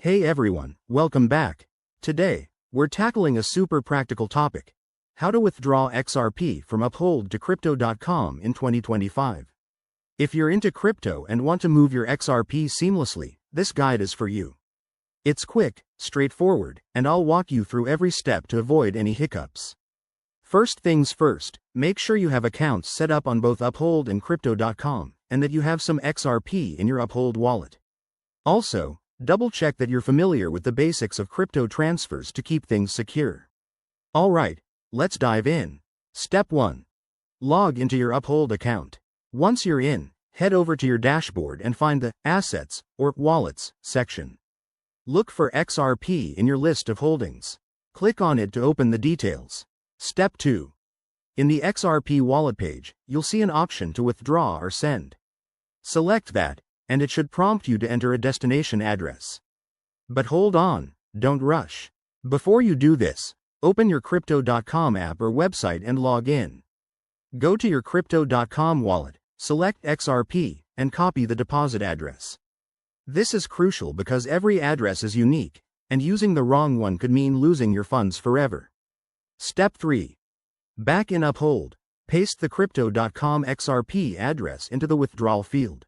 Hey everyone, welcome back. Today, we're tackling a super practical topic: how to withdraw XRP from Uphold to Crypto.com in 2025. If you're into crypto and want to move your XRP seamlessly, this guide is for you. It's quick, straightforward, and I'll walk you through every step to avoid any hiccups. First things first, make sure you have accounts set up on both Uphold and Crypto.com, and that you have some XRP in your Uphold wallet. Also, double-check that you're familiar with the basics of crypto transfers to keep things secure. Alright, let's dive in. Step 1. Log into your Uphold account. Once you're in, head over to your dashboard and find the Assets, or Wallets, section. Look for XRP in your list of holdings. Click on it to open the details. Step 2. In the XRP wallet page, you'll see an option to withdraw or send. Select that, and it should prompt you to enter a destination address. But hold on, don't rush. Before you do this, open your Crypto.com app or website and log in. Go to your Crypto.com wallet, select XRP, and copy the deposit address. This is crucial because every address is unique, and using the wrong one could mean losing your funds forever. Step 3. Back in Uphold, paste the Crypto.com XRP address into the withdrawal field.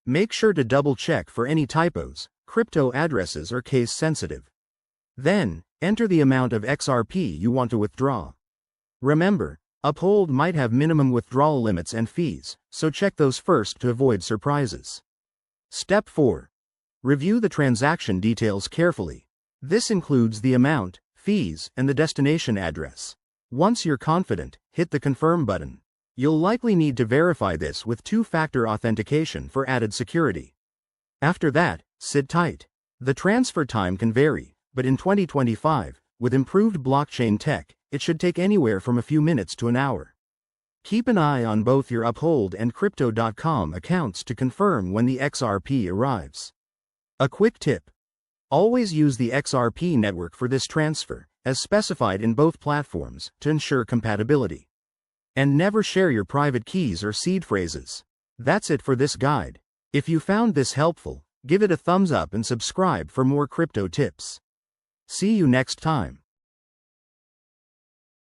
Make sure to double-check for any typos. Crypto addresses are case-sensitive. Then, enter the amount of XRP you want to withdraw. Remember, Uphold might have minimum withdrawal limits and fees, so check those first to avoid surprises. Step 4. Review the transaction details carefully. This includes the amount, fees, and the destination address. Once you're confident, hit the Confirm button. You'll likely need to verify this with two-factor authentication for added security. After that, sit tight. The transfer time can vary, but in 2025, with improved blockchain tech, it should take anywhere from a few minutes to an hour. Keep an eye on both your Uphold and Crypto.com accounts to confirm when the XRP arrives. A quick tip: always use the XRP network for this transfer, as specified in both platforms, to ensure compatibility. And never share your private keys or seed phrases. That's it for this guide. If you found this helpful, give it a thumbs up and subscribe for more crypto tips. See you next time.